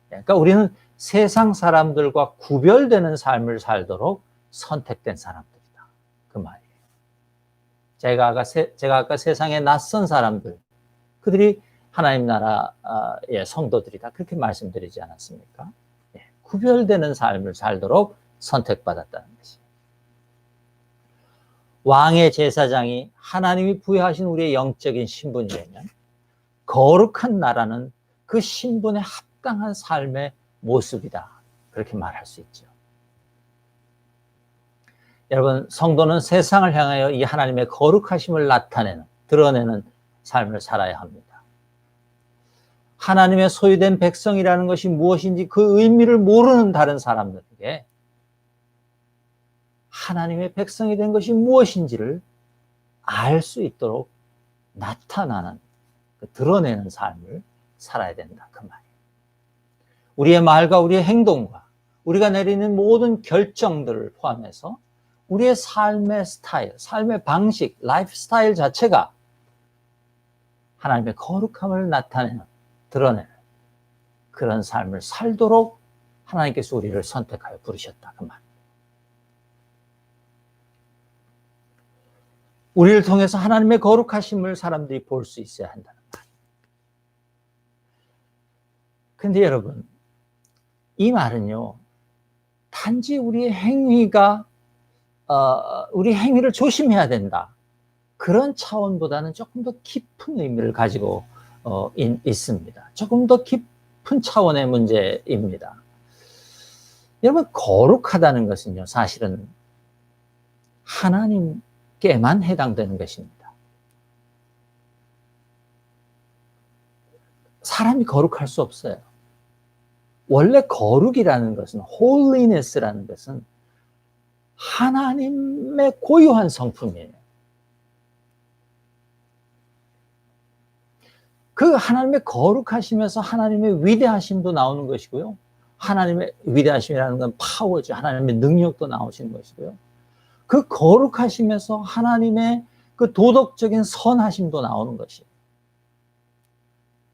그러니까 우리는 세상 사람들과 구별되는 삶을 살도록 선택된 사람들이다 그 말이에요. 제가 아까 세상에 낯선 사람들, 그들이 하나님 나라의 성도들이다 그렇게 말씀드리지 않았습니까? 구별되는 삶을 살도록 선택받았다는 것이에요. 왕의 제사장이 하나님이 부여하신 우리의 영적인 신분이라면 거룩한 나라는 그 신분에 합당한 삶의 모습이다 그렇게 말할 수 있죠. 여러분, 성도는 세상을 향하여 이 하나님의 거룩하심을 드러내는 삶을 살아야 합니다. 하나님의 소유된 백성이라는 것이 무엇인지 그 의미를 모르는 다른 사람들에게 하나님의 백성이 된 것이 무엇인지를 알 수 있도록 나타나는, 드러내는 삶을 살아야 된다 그 말이에요. 우리의 말과 우리의 행동과 우리가 내리는 모든 결정들을 포함해서 우리의 삶의 스타일, 삶의 방식, 라이프 스타일 자체가 하나님의 거룩함을 나타내는, 드러내는 그런 삶을 살도록 하나님께서 우리를 선택하여 부르셨다 그 말. 우리를 통해서 하나님의 거룩하심을 사람들이 볼 수 있어야 한다는 말. 근데 여러분, 이 말은요, 단지 우리의 행위가 우리 행위를 조심해야 된다, 그런 차원보다는 조금 더 깊은 의미를 가지고 있습니다. 조금 더 깊은 차원의 문제입니다. 여러분, 거룩하다는 것은요, 사실은 하나님께만 해당되는 것입니다. 사람이 거룩할 수 없어요. 원래 거룩이라는 것은, holiness라는 것은 하나님의 고유한 성품이에요. 그 하나님의 거룩하시면서 하나님의 위대하심도 나오는 것이고요, 하나님의 위대하심이라는 건 파워죠. 하나님의 능력도 나오시는 것이고요. 그 거룩하심에서 하나님의 그 도덕적인 선하심도 나오는 것이에요.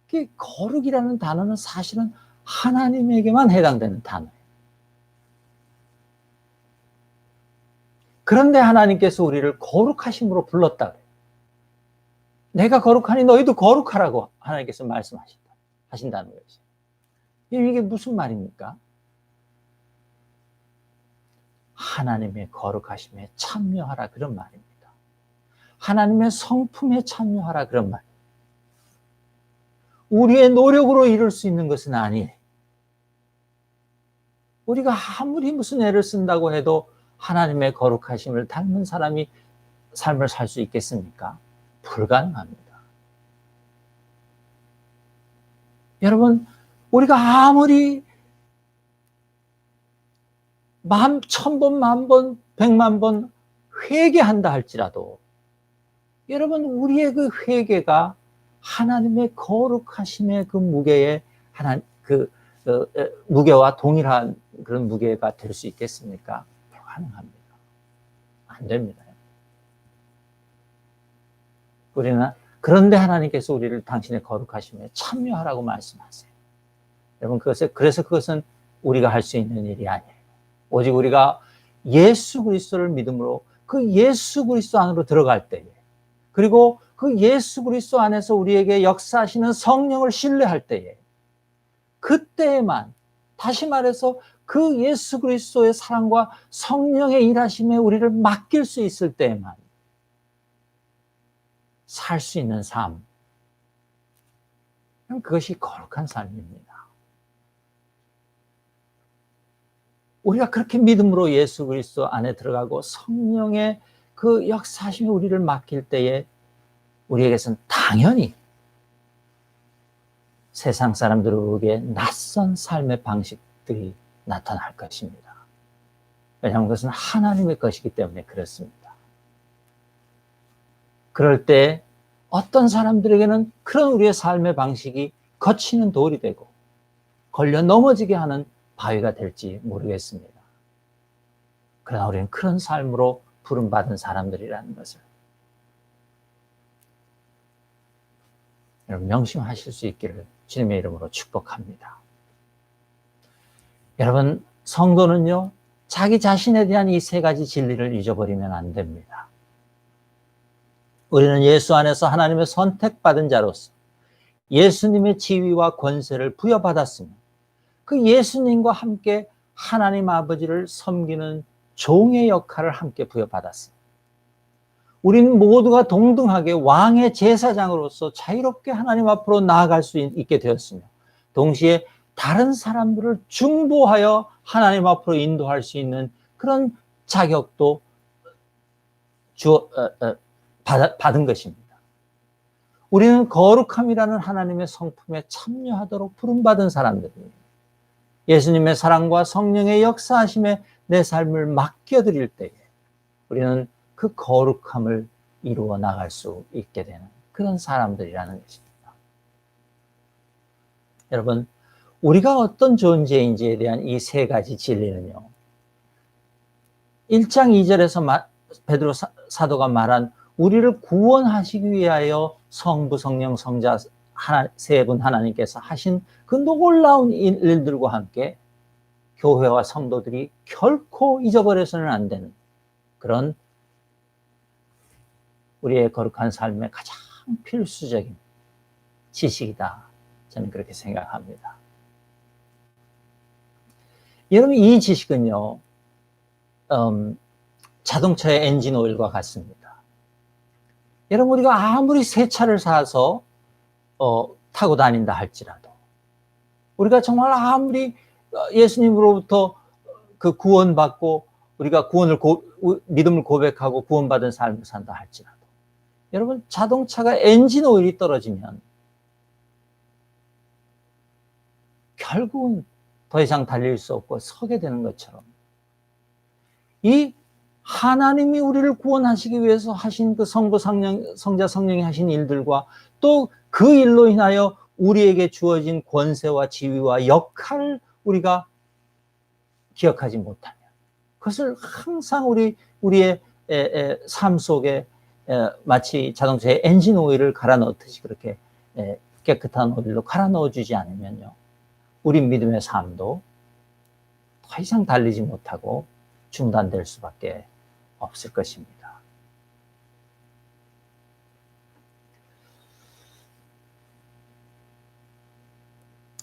그 거룩이라는 단어는 사실은 하나님에게만 해당되는 단어예요. 그런데 하나님께서 우리를 거룩하심으로 불렀다 그래요. 내가 거룩하니 너희도 거룩하라고 하나님께서 말씀하신다는 거죠. 이게 무슨 말입니까? 하나님의 거룩하심에 참여하라 그런 말입니다. 하나님의 성품에 참여하라 그런 말입니다. 우리의 노력으로 이룰 수 있는 것은 아니에요. 우리가 아무리 무슨 애를 쓴다고 해도 하나님의 거룩하심을 닮은 사람이 삶을 살 수 있겠습니까? 불가능합니다. 여러분, 우리가 아무리 1000번, 10,000번, 100,000번 회개한다 할지라도 여러분, 우리의 그 회개가 하나님의 거룩하심의 그 무게에 무게와 동일한 그런 무게가 될 수 있겠습니까? 불가능합니다. 안 됩니다. 그런데 하나님께서 우리를 당신의 거룩하심에 참여하라고 말씀하세요. 여러분, 그래서 그것은 우리가 할 수 있는 일이 아니에요. 오직 우리가 예수 그리스도를 믿음으로 그 예수 그리스도 안으로 들어갈 때에, 그리고 그 예수 그리스도 안에서 우리에게 역사하시는 성령을 신뢰할 때에, 그때에만, 다시 말해서 그 예수 그리스도의 사랑과 성령의 일하심에 우리를 맡길 수 있을 때에만 살 수 있는 삶, 그것이 거룩한 삶입니다. 우리가 그렇게 믿음으로 예수 그리스도 안에 들어가고 성령의 그 역사하심에 우리를 맡길 때에 우리에게서는 당연히 세상 사람들에게 낯선 삶의 방식들이 나타날 것입니다. 왜냐하면 그것은 하나님의 것이기 때문에 그렇습니다. 그럴 때 어떤 사람들에게는 그런 우리의 삶의 방식이 거치는 돌이 되고 걸려 넘어지게 하는 바위가 될지 모르겠습니다. 그러나 우리는 그런 삶으로 부름받은 사람들이라는 것을 여러분 명심하실 수 있기를 주님의 이름으로 축복합니다. 여러분, 성도는요, 자기 자신에 대한 이 세 가지 진리를 잊어버리면 안 됩니다. 우리는 예수 안에서 하나님의 선택받은 자로서 예수님의 지위와 권세를 부여받았으며 그 예수님과 함께 하나님 아버지를 섬기는 종의 역할을 함께 부여받았습니다. 우리는 모두가 동등하게 왕의 제사장으로서 자유롭게 하나님 앞으로 나아갈 수 있게 되었으며 동시에 다른 사람들을 중보하여 하나님 앞으로 인도할 수 있는 그런 자격도 받은 것입니다. 우리는 거룩함이라는 하나님의 성품에 참여하도록 부름받은 사람들입니다. 예수님의 사랑과 성령의 역사하심에 내 삶을 맡겨드릴 때에 우리는 그 거룩함을 이루어 나갈 수 있게 되는 그런 사람들이라는 것입니다. 여러분, 우리가 어떤 존재인지에 대한 이 세 가지 진리는요, 1장 2절에서 베드로 사도가 말한 우리를 구원하시기 위하여 성부, 성령, 성자 세 분 하나님께서 하신 그 놀라운 일들과 함께 교회와 성도들이 결코 잊어버려서는 안 되는 그런 우리의 거룩한 삶의 가장 필수적인 지식이다. 저는 그렇게 생각합니다. 여러분, 이 지식은요, 자동차의 엔진 오일과 같습니다. 여러분, 우리가 아무리 새 차를 사서 타고 다닌다 할지라도, 우리가 정말 아무리 예수님으로부터 그 구원받고 우리가 믿음을 고백하고 구원받은 삶을 산다 할지라도, 여러분, 자동차가 엔진 오일이 떨어지면 결국은 더 이상 달릴 수 없고 서게 되는 것처럼 이 하나님이 우리를 구원하시기 위해서 하신 그 성부, 성자, 성령이 하신 일들과 또 그 일로 인하여 우리에게 주어진 권세와 지위와 역할을 우리가 기억하지 못하면, 그것을 항상 우리의 삶 속에 마치 자동차에 엔진 오일을 갈아 넣듯이 그렇게 깨끗한 오일로 갈아 넣어주지 않으면요, 우리 믿음의 삶도 더 이상 달리지 못하고 중단될 수밖에 없을 것입니다.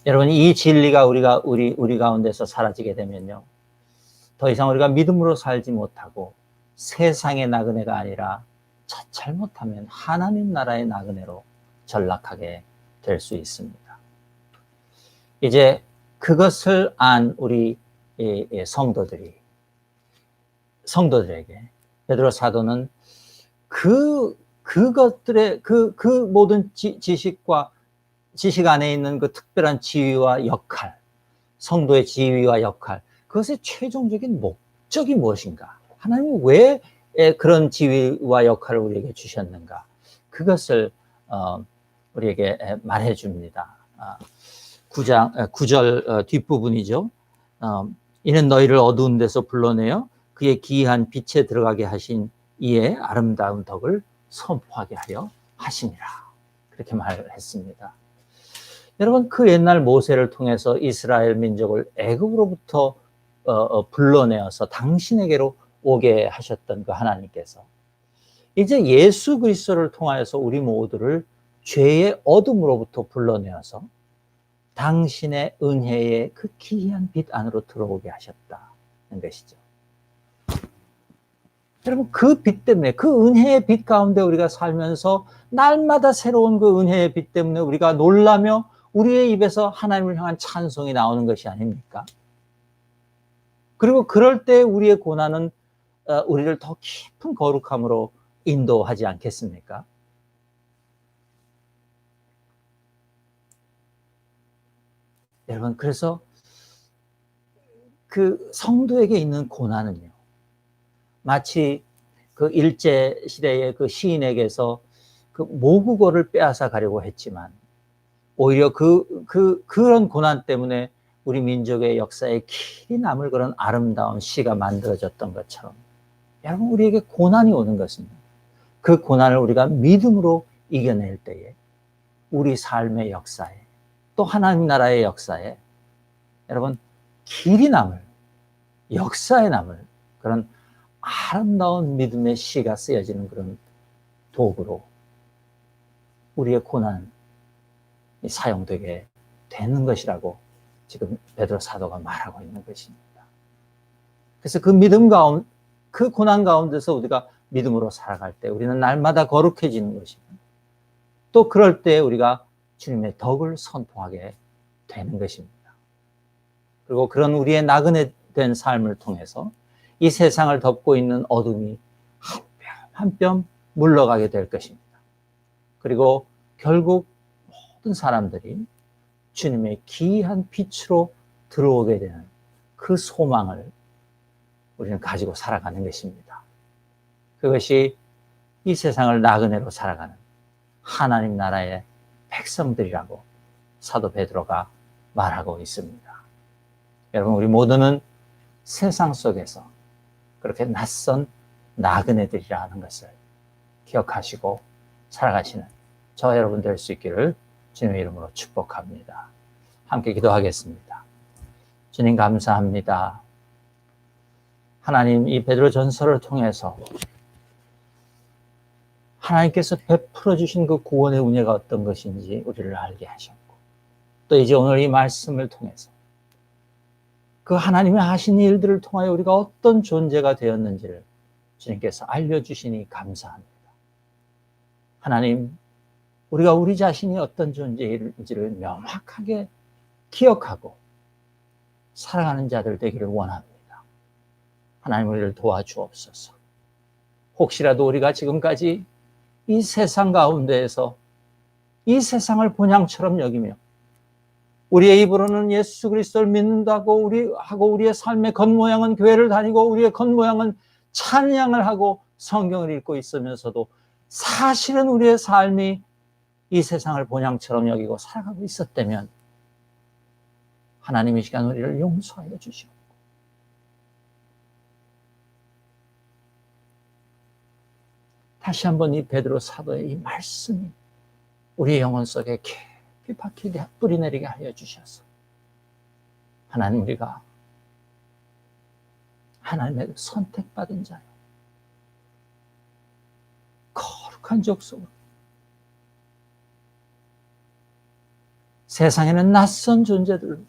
여러분, 이 진리가 우리 가운데서 사라지게 되면요, 더 이상 우리가 믿음으로 살지 못하고 세상의 나그네가 아니라 잘못하면 하나님 나라의 나그네로 전락하게 될 수 있습니다. 이제 그것을 안 우리 성도들에게 베드로 사도는 그것들의 그 모든 지식 안에 있는 그 특별한 지위와 역할, 성도의 지위와 역할, 그것의 최종적인 목적이 무엇인가? 하나님은 왜 그런 지위와 역할을 우리에게 주셨는가? 그것을 우리에게 말해 줍니다. 9절 뒷부분이죠. 이는 너희를 어두운 데서 불러내어 그의 기이한 빛에 들어가게 하신 이의 아름다운 덕을 선포하게 하려 하심이라. 그렇게 말했습니다. 여러분, 그 옛날 모세를 통해서 이스라엘 민족을 애굽으로부터 불러내어서 당신에게로 오게 하셨던 그 하나님께서 이제 예수 그리스도를 통하여서 우리 모두를 죄의 어둠으로부터 불러내어서 당신의 은혜의 그 기이한 빛 안으로 들어오게 하셨다는 것이죠. 여러분, 그 빛 때문에, 그 은혜의 빛 가운데 우리가 살면서 날마다 새로운 그 은혜의 빛 때문에 우리가 놀라며 우리의 입에서 하나님을 향한 찬송이 나오는 것이 아닙니까? 그리고 그럴 때 우리의 고난은 우리를 더 깊은 거룩함으로 인도하지 않겠습니까? 여러분, 그래서 그 성도에게 있는 고난은요, 마치 그 일제 시대의 그 시인에게서 그 모국어를 빼앗아 가려고 했지만 오히려 그런 고난 때문에 우리 민족의 역사에 길이 남을 그런 아름다운 시가 만들어졌던 것처럼, 여러분, 우리에게 고난이 오는 것입니다. 그 고난을 우리가 믿음으로 이겨낼 때에 우리 삶의 역사에, 또 하나님 나라의 역사에, 여러분, 길이 남을, 역사에 남을 그런 아름다운 믿음의 시가 쓰여지는 그런 도구로 우리의 고난이 사용되게 되는 것이라고 지금 베드로 사도가 말하고 있는 것입니다. 그래서 그 믿음 가운데, 그 고난 가운데서 우리가 믿음으로 살아갈 때 우리는 날마다 거룩해지는 것이고, 또 그럴 때 우리가 주님의 덕을 선포하게 되는 것입니다. 그리고 그런 우리의 나그네 된 삶을 통해서 이 세상을 덮고 있는 어둠이 한 뼘 한 뼘 물러가게 될 것입니다. 그리고 결국 모든 사람들이 주님의 기이한 빛으로 들어오게 되는 그 소망을 우리는 가지고 살아가는 것입니다. 그것이 이 세상을 나그네로 살아가는 하나님 나라의 백성들이라고 사도 베드로가 말하고 있습니다. 여러분, 우리 모두는 세상 속에서 그렇게 낯선 나그네들이라는 것을 기억하시고 살아가시는 저 여러분 될 수 있기를 주님의 이름으로 축복합니다. 함께 기도하겠습니다. 주님, 감사합니다. 하나님, 이 베드로 전서를 통해서 하나님께서 베풀어 주신 그 구원의 은혜가 어떤 것인지 우리를 알게 하셨고, 또 이제 오늘 이 말씀을 통해서 그 하나님이 하신 일들을 통하여 우리가 어떤 존재가 되었는지를 주님께서 알려주시니 감사합니다. 하나님, 우리가 우리 자신이 어떤 존재인지를 명확하게 기억하고 살아가는 자들 되기를 원합니다. 하나님, 우리를 도와주옵소서. 혹시라도 우리가 지금까지 이 세상 가운데에서 이 세상을 본향처럼 여기며 우리의 입으로는 예수 그리스도를 믿는다고 우리의 삶의 겉모양은 교회를 다니고 우리의 겉모양은 찬양을 하고 성경을 읽고 있으면서도 사실은 우리의 삶이 이 세상을 본향처럼 여기고 살아가고 있었다면 하나님 이 시간 우리를 용서하여 주시옵고 다시 한번 이 베드로 사도의 이 말씀이 우리의 영혼 속에 깊이 박히게 뿌리내리게 하여 주셔서 하나님, 우리가 하나님의 선택받은 자요, 거룩한 족속으로 세상에는 낯선 존재들로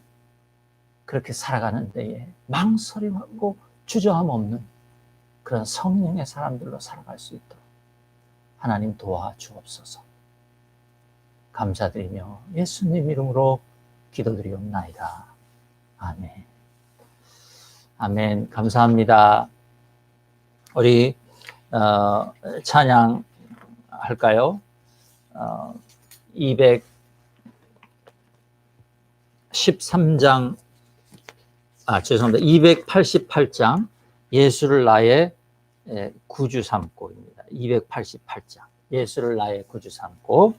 그렇게 살아가는 데에 망설임하고 주저함 없는 그런 성령의 사람들로 살아갈 수 있도록 하나님 도와주옵소서. 감사드리며 예수님 이름으로 기도드리옵나이다. 아멘. 아멘. 감사합니다. 우리 찬양 할까요? 213장, 죄송합니다. 288장 예수를 나의 구주 삼고입니다. 288장 예수를 나의 구주 삼고.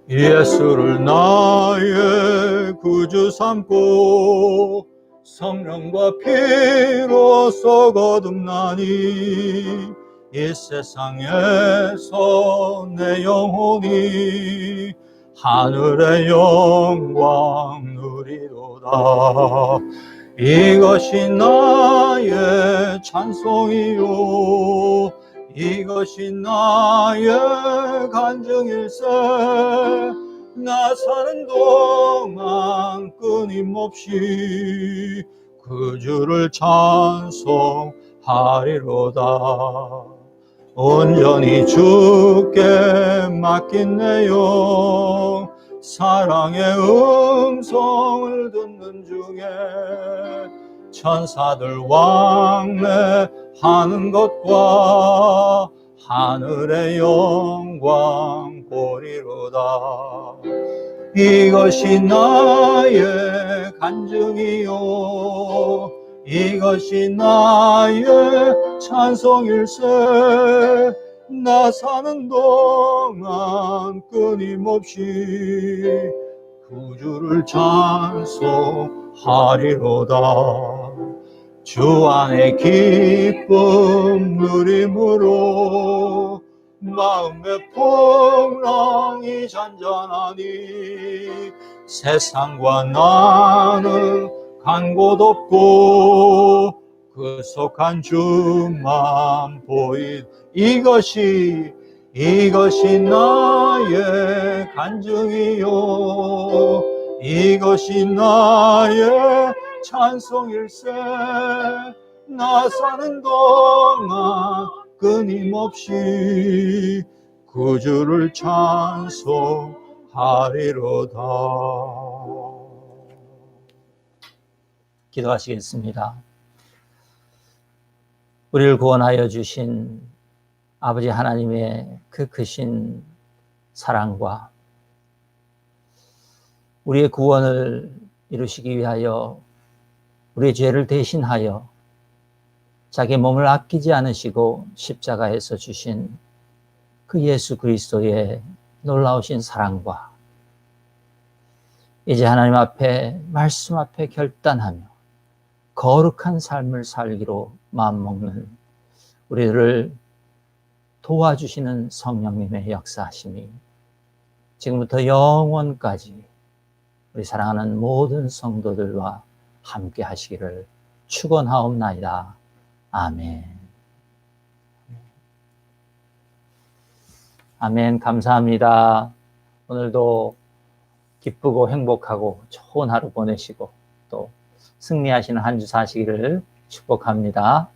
예수를 나의 구주 삼고 성령과 피로써 거듭나니 이 세상에서 내 영혼이 하늘의 영광 누리도다. 이것이 나의 찬송이요, 이것이 나의 간증일세. 나 사는 동안 끊임없이 그 주를 찬송하리로다. 온전히 주께 맡긴 내 영, 사랑의 음성을 듣는 중에 천사들 왕래하는 것과 하늘의 영광 보리로다. 이것이 나의 간증이요, 이것이 나의 찬송일세. 나 사는 동안 끊임없이 구주를 찬송하리로다. 주 안에 기쁨 누림으로 마음의 풍랑이 잔잔하니 세상과 나는 간 곳 없고 그 속한 주만 보인. 이것이 나의 간증이요, 이것이 나의 찬송일세. 나 사는 동안 끊임없이 그 주를 찬송하리로다. 기도하시겠습니다. 우리를 구원하여 주신 아버지 하나님의 그 크신 사랑과 우리의 구원을 이루시기 위하여 우리의 죄를 대신하여 자기 몸을 아끼지 않으시고 십자가에서 주신 그 예수 그리스도의 놀라우신 사랑과 이제 하나님 앞에, 말씀 앞에 결단하며 거룩한 삶을 살기로 마음먹는 우리들을 도와주시는 성령님의 역사하심이 지금부터 영원까지 우리 사랑하는 모든 성도들과 함께 하시기를 축원하옵나이다. 아멘. 아멘. 감사합니다. 오늘도 기쁘고 행복하고 좋은 하루 보내시고 또 승리하시는 한 주 사시기를 축복합니다.